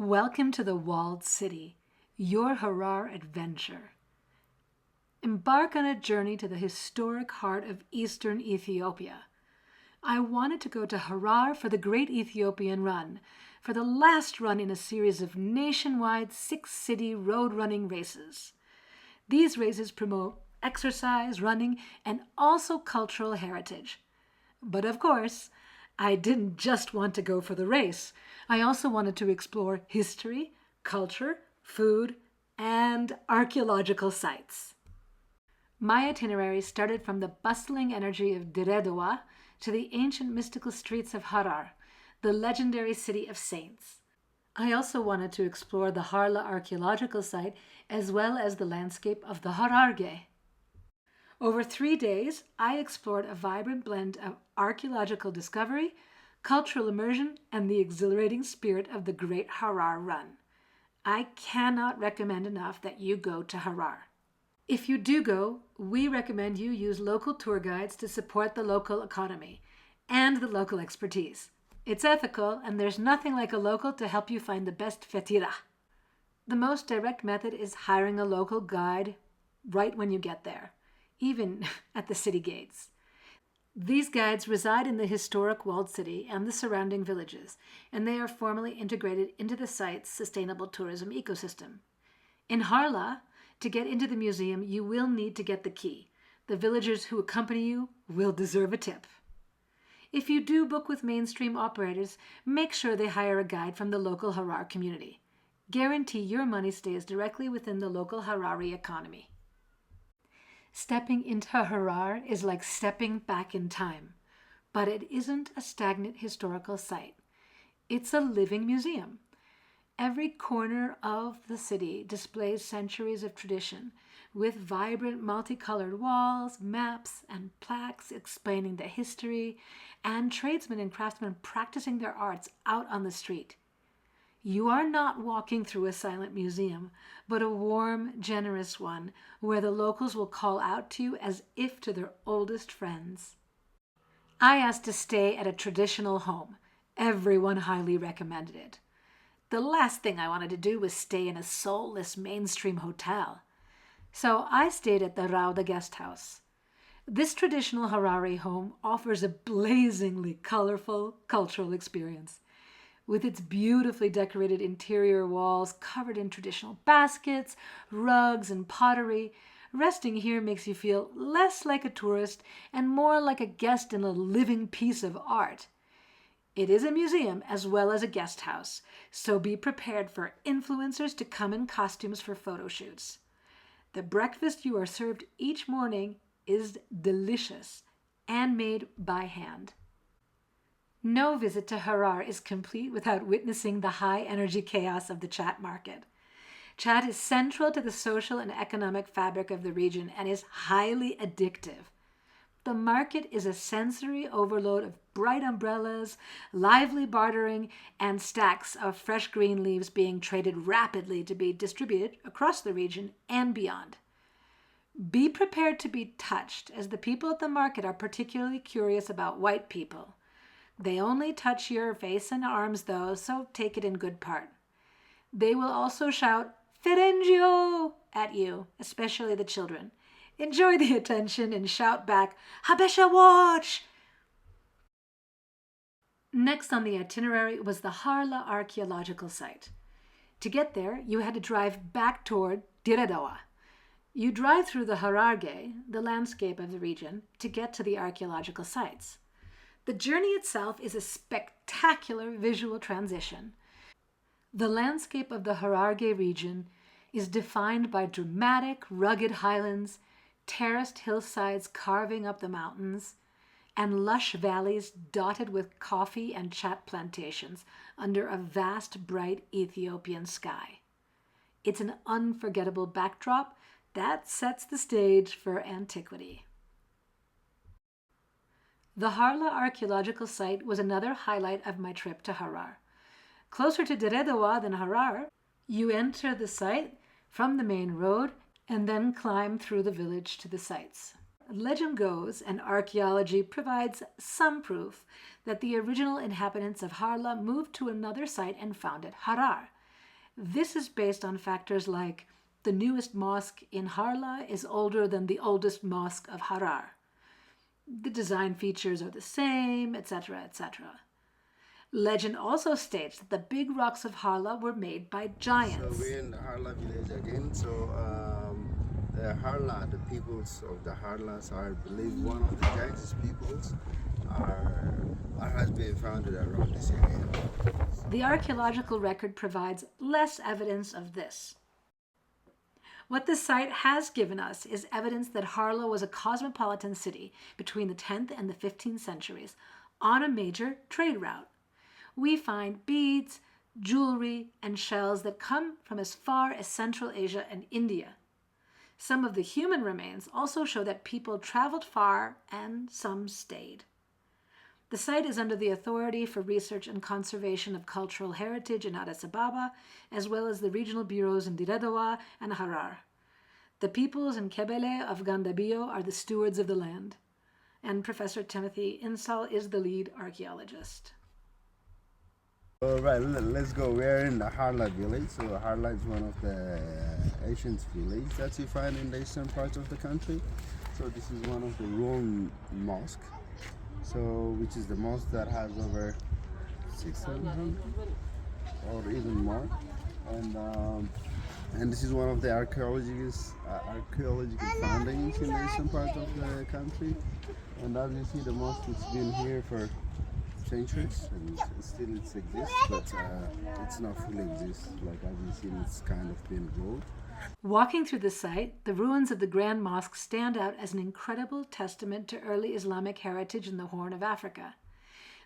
Welcome to the walled city, your Harar adventure. Embark on a journey to the historic heart of eastern Ethiopia. I wanted to go to Harar for the Great Ethiopian Run, for the last run in a series of nationwide 6-city road running races. These races promote exercise, running, and also cultural heritage. But of course, I didn't just want to go for the race. I also wanted to explore history, culture, food, and archaeological sites. My itinerary started from the bustling energy of Diredowa to the ancient mystical streets of Harar, the legendary city of saints. I also wanted to explore the Harlaa archaeological site as well as the landscape of the Hararghe. Over 3 days, I explored a vibrant blend of archaeological discovery, cultural immersion, and the exhilarating spirit of the Great Harar Run. I cannot recommend enough that you go to Harar. If you do go, we recommend you use local tour guides to support the local economy and the local expertise. It's ethical, and there's nothing like a local to help you find the best fetira. The most direct method is hiring a local guide right when you get there, even at the city gates. These guides reside in the historic walled city and the surrounding villages, and they are formally integrated into the site's sustainable tourism ecosystem. In Harlaa, to get into the museum, you will need to get the key. The villagers who accompany you will deserve a tip. If you do book with mainstream operators, make sure they hire a guide from the local Harar community. Guarantee your money stays directly within the local Harari economy. Stepping into Harar is like stepping back in time, but it isn't a stagnant historical site. It's a living museum. Every corner of the city displays centuries of tradition, with vibrant multicolored walls, maps, and plaques explaining the history, and tradesmen and craftsmen practicing their arts out on the street. You are not walking through a silent museum, but a warm, generous one where the locals will call out to you as if to their oldest friends. I asked to stay at a traditional home. Everyone highly recommended it. The last thing I wanted to do was stay in a soulless mainstream hotel. So I stayed at the Rawda Guesthouse. This traditional Harari home offers a blazingly colorful cultural experience. With its beautifully decorated interior walls covered in traditional baskets, rugs, and pottery, resting here makes you feel less like a tourist and more like a guest in a living piece of art. It is a museum as well as a guest house, so be prepared for influencers to come in costumes for photo shoots. The breakfast you are served each morning is delicious and made by hand. No visit to Harar is complete without witnessing the high-energy chaos of the chat market. Chat is central to the social and economic fabric of the region and is highly addictive. The market is a sensory overload of bright umbrellas, lively bartering, and stacks of fresh green leaves being traded rapidly to be distributed across the region and beyond. Be prepared to be touched, as the people at the market are particularly curious about white people. They only touch your face and arms, though, so take it in good part. They will also shout, "Ferengio!" at you, especially the children. Enjoy the attention and shout back, "Habesha watch!" Next on the itinerary was the Harlaa archaeological site. To get there, you had to drive back toward Diredowa. You drive through the Hararghe, the landscape of the region, to get to the archaeological sites. The journey itself is a spectacular visual transition. The landscape of the Hararghe region is defined by dramatic, rugged highlands, terraced hillsides carving up the mountains, and lush valleys dotted with coffee and chat plantations under a vast, bright Ethiopian sky. It's an unforgettable backdrop that sets the stage for antiquity. The Harlaa archaeological site was another highlight of my trip to Harar. Closer to Diredowa than Harar, you enter the site from the main road and then climb through the village to the sites. Legend goes, and archaeology provides some proof, that the original inhabitants of Harlaa moved to another site and founded Harar. This is based on factors like the newest mosque in Harlaa is older than the oldest mosque of Harar. The design features are the same, etc., etc. Legend also states that the big rocks of Harlaa were made by giants. So we're in the Harlaa village again. So the Harlaa, the peoples of the Harlaas are, I believe, one of the giantest peoples has been founded around this area. The archaeological record provides less evidence of this. What the site has given us is evidence that Harlaa was a cosmopolitan city between the 10th and the 15th centuries on a major trade route. We find beads, jewelry, and shells that come from as far as Central Asia and India. Some of the human remains also show that people traveled far and some stayed. The site is under the Authority for Research and Conservation of Cultural Heritage in Addis Ababa, as well as the regional bureaus in Diredawa and Harar. The peoples in Kebele of Gandabio are the stewards of the land, and Professor Timothy Insall is the lead archaeologist. All right, let's go. We're in the Harlaa village. So Harlaa is one of the ancient villages that you find in the eastern part of the country. So this is one of the ruined mosque. So which is the mosque that has over 600 or even more. And this is one of the archaeological findings in the eastern part of the country. And as you see, the mosque has been here for centuries and still it exists, but it's not fully exists. Like as you see, it's kind of been rolled. Walking through the site, the ruins of the Grand Mosque stand out as an incredible testament to early Islamic heritage in the Horn of Africa.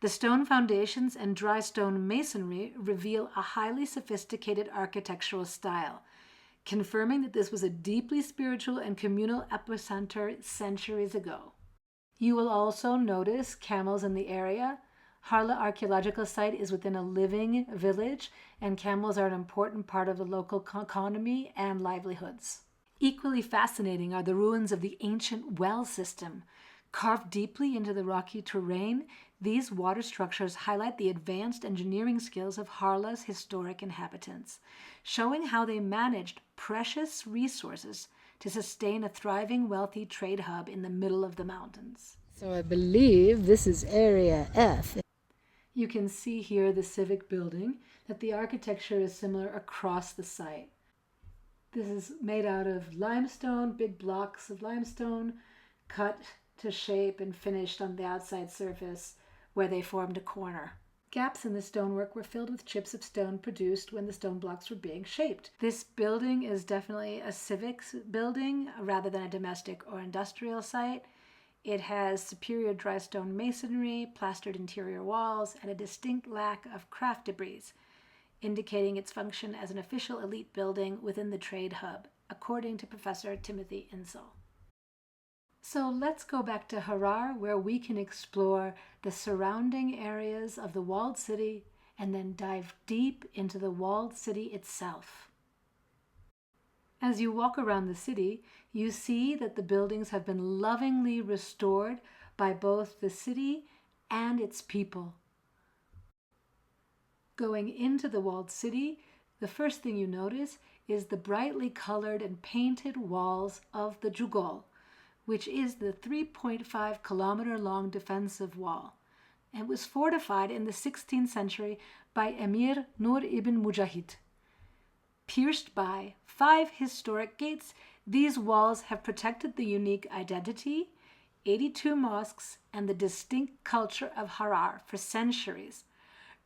The stone foundations and dry stone masonry reveal a highly sophisticated architectural style, confirming that this was a deeply spiritual and communal epicenter centuries ago. You will also notice camels in the area. Harlaa Archaeological Site is within a living village, and camels are an important part of the local economy and livelihoods. Equally fascinating are the ruins of the ancient well system. Carved deeply into the rocky terrain, these water structures highlight the advanced engineering skills of Harlaa's historic inhabitants, showing how they managed precious resources to sustain a thriving, wealthy trade hub in the middle of the mountains. So I believe this is Area F. You can see here the Civic Building, that the architecture is similar across the site. This is made out of limestone, big blocks of limestone, cut to shape and finished on the outside surface where they formed a corner. Gaps in the stonework were filled with chips of stone produced when the stone blocks were being shaped. This building is definitely a civic building rather than a domestic or industrial site. It has superior dry stone masonry, plastered interior walls, and a distinct lack of craft debris, indicating its function as an official elite building within the trade hub, according to Professor Timothy Insall. So let's go back to Harar, where we can explore the surrounding areas of the walled city and then dive deep into the walled city itself. As you walk around the city, you see that the buildings have been lovingly restored by both the city and its people. Going into the walled city, the first thing you notice is the brightly colored and painted walls of the Jugol, which is the 3.5-kilometer long defensive wall, and was fortified in the 16th century by Emir Nur ibn Mujahid. Pierced by 5 historic gates, these walls have protected the unique identity, 82 mosques, and the distinct culture of Harar for centuries,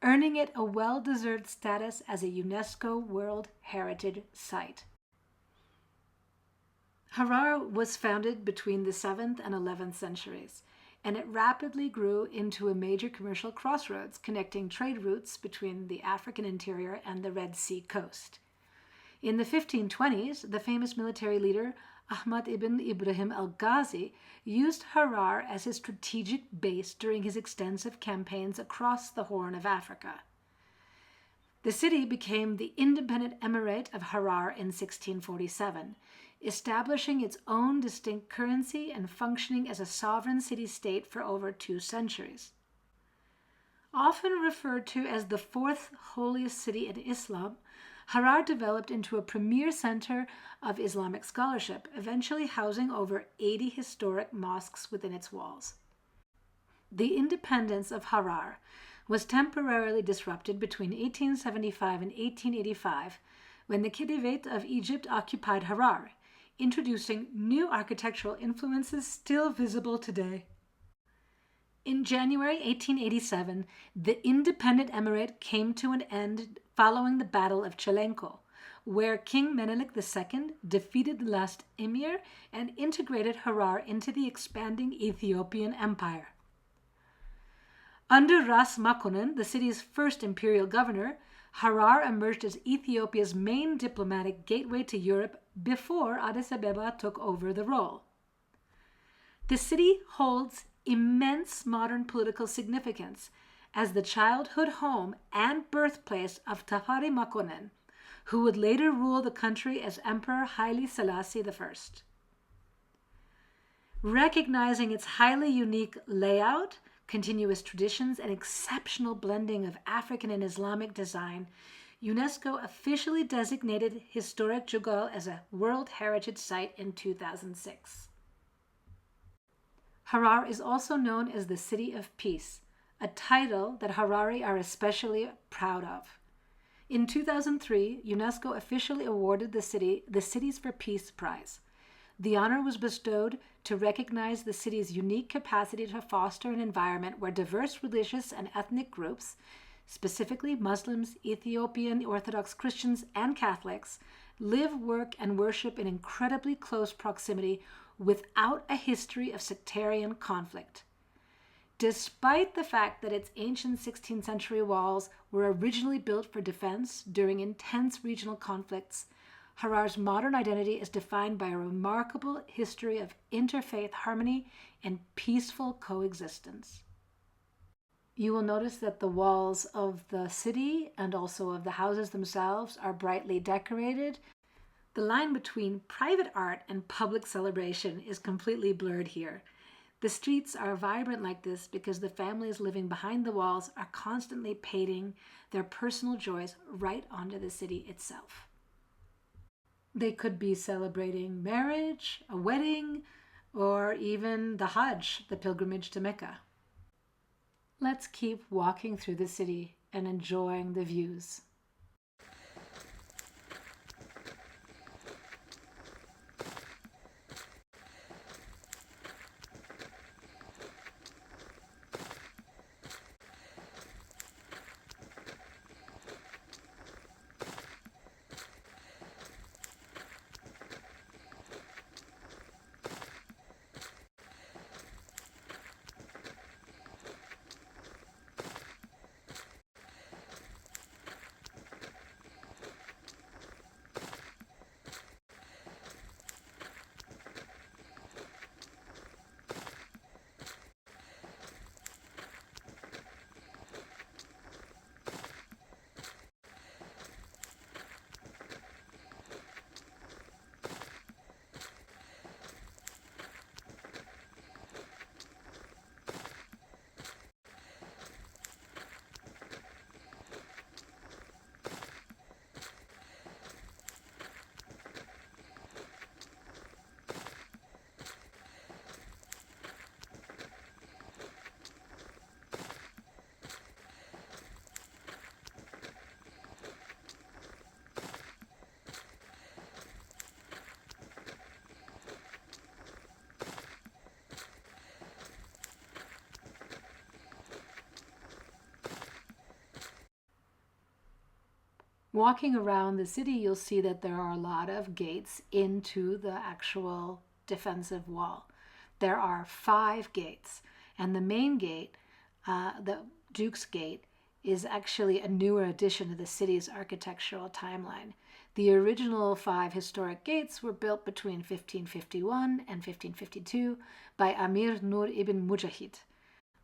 earning it a well-deserved status as a UNESCO World Heritage Site. Harar was founded between the 7th and 11th centuries, and it rapidly grew into a major commercial crossroads connecting trade routes between the African interior and the Red Sea coast. In the 1520s, the famous military leader Ahmad ibn Ibrahim al-Ghazi used Harar as his strategic base during his extensive campaigns across the Horn of Africa. The city became the independent emirate of Harar in 1647, establishing its own distinct currency and functioning as a sovereign city-state for over 2 centuries. Often referred to as the 4th holiest city in Islam, Harar developed into a premier center of Islamic scholarship, eventually housing over 80 historic mosques within its walls. The independence of Harar was temporarily disrupted between 1875 and 1885 when the Khedivate of Egypt occupied Harar, introducing new architectural influences still visible today. In January 1887, the independent emirate came to an end following the Battle of Chelenko, where King Menelik II defeated the last emir and integrated Harar into the expanding Ethiopian empire. Under Ras Makonnen, the city's first imperial governor, Harar emerged as Ethiopia's main diplomatic gateway to Europe before Addis Ababa took over the role. The city holds immense modern political significance as the childhood home and birthplace of Tafari Makonnen, who would later rule the country as Emperor Haile Selassie I. Recognizing its highly unique layout, continuous traditions, and exceptional blending of African and Islamic design, UNESCO officially designated historic Jugal as a World Heritage Site in 2006. Harar is also known as the City of Peace, a title that Harari are especially proud of. In 2003, UNESCO officially awarded the city the Cities for Peace Prize. The honor was bestowed to recognize the city's unique capacity to foster an environment where diverse religious and ethnic groups, specifically Muslims, Ethiopian Orthodox Christians, and Catholics, live, work, and worship in incredibly close proximity without a history of sectarian conflict. Despite the fact that its ancient 16th century walls were originally built for defense during intense regional conflicts, Harar's modern identity is defined by a remarkable history of interfaith harmony and peaceful coexistence. You will notice that the walls of the city and also of the houses themselves are brightly decorated. The line between private art and public celebration is completely blurred here. The streets are vibrant like this because the families living behind the walls are constantly painting their personal joys right onto the city itself. They could be celebrating marriage, a wedding, or even the Hajj, the pilgrimage to Mecca. Let's keep walking through the city and enjoying the views. Walking around the city, you'll see that there are a lot of gates into the actual defensive wall. There are 5 gates, and the main gate, the Duke's Gate, is actually a newer addition to the city's architectural timeline. The original 5 historic gates were built between 1551 and 1552 by Amir Nur ibn Mujahid.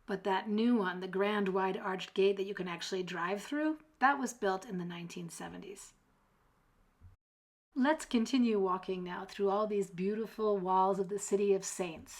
But that new one, the grand wide arched gate that you can actually drive through, that was built in the 1970s. Let's continue walking now through all these beautiful walls of the City of Saints.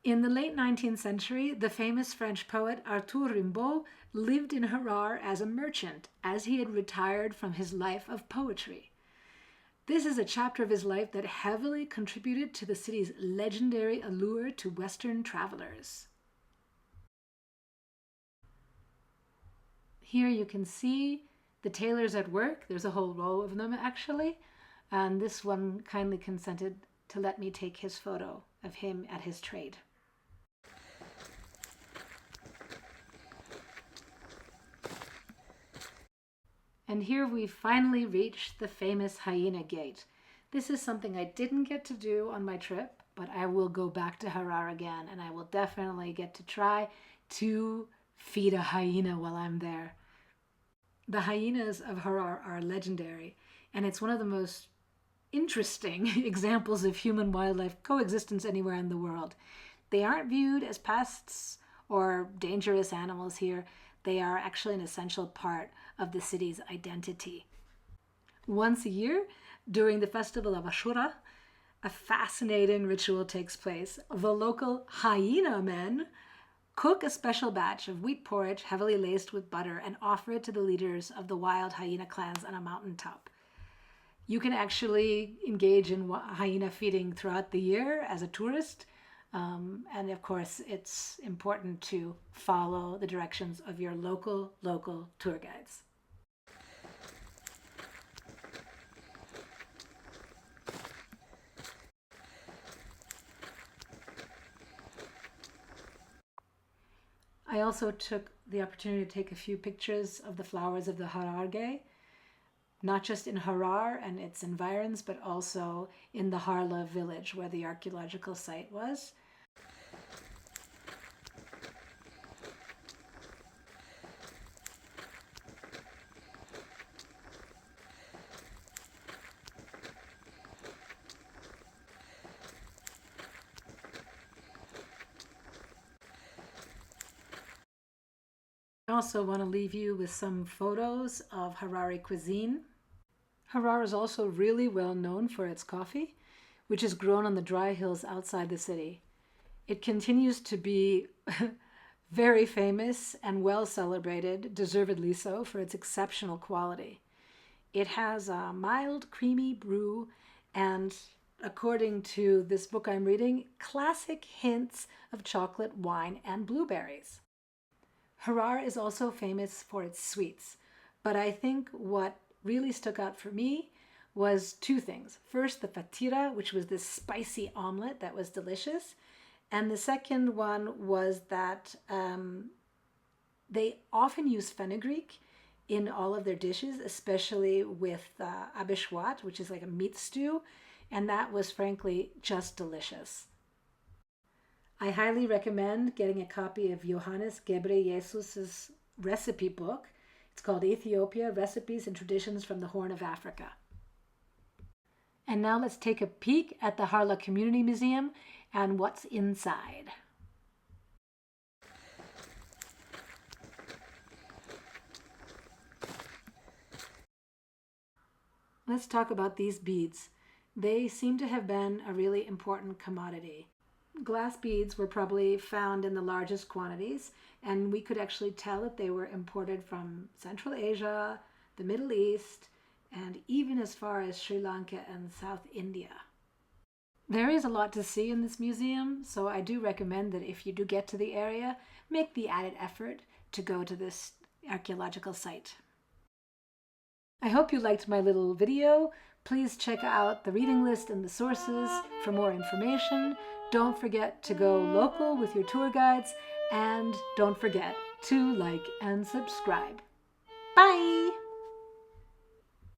In the late 19th century, the famous French poet Arthur Rimbaud lived in Harar as a merchant, as he had retired from his life of poetry. This is a chapter of his life that heavily contributed to the city's legendary allure to Western travelers. Here you can see the tailors at work. There's a whole row of them, actually. And this one kindly consented to let me take his photo of him at his trade. And here we finally reached the famous Hyena Gate. This is something I didn't get to do on my trip, but I will go back to Harar again, and I will definitely get to try to feed a hyena while I'm there. The hyenas of Harar are legendary, and it's one of the most interesting examples of human-wildlife coexistence anywhere in the world. They aren't viewed as pests or dangerous animals here. They are actually an essential part of the city's identity. Once a year, during the festival of Ashura, a fascinating ritual takes place. The local hyena men cook a special batch of wheat porridge heavily laced with butter and offer it to the leaders of the wild hyena clans on a mountaintop. You can actually engage in hyena feeding throughout the year as a tourist. And of course, it's important to follow the directions of your local tour guides. I also took the opportunity to take a few pictures of the flowers of the Hararghe, not just in Harar and its environs, but also in the Harlaa village where the archaeological site was. I also want to leave you with some photos of Harari Cuisine. Harar is also really well known for its coffee, which is grown on the dry hills outside the city. It continues to be very famous and well celebrated, deservedly so, for its exceptional quality. It has a mild, creamy brew and, according to this book I'm reading, classic hints of chocolate, wine, and blueberries. Harar is also famous for its sweets, but I think what really stuck out for me was two things. First, the fatira, which was this spicy omelet that was delicious. And the second one was that they often use fenugreek in all of their dishes, especially with abishwat, which is like a meat stew. And that was frankly just delicious. I highly recommend getting a copy of Johannes Ghebreyesus's recipe book. It's called Ethiopia, Recipes and Traditions from the Horn of Africa. And now let's take a peek at the Harlaa Community Museum and what's inside. Let's talk about these beads. They seem to have been a really important commodity. Glass beads were probably found in the largest quantities, and we could actually tell that they were imported from Central Asia, the Middle East, and even as far as Sri Lanka and South India. There is a lot to see in this museum, so I do recommend that if you do get to the area, make the added effort to go to this archaeological site. I hope you liked my little video. Please check out the reading list and the sources for more information. Don't forget to go local with your tour guides, and don't forget to like and subscribe. Bye!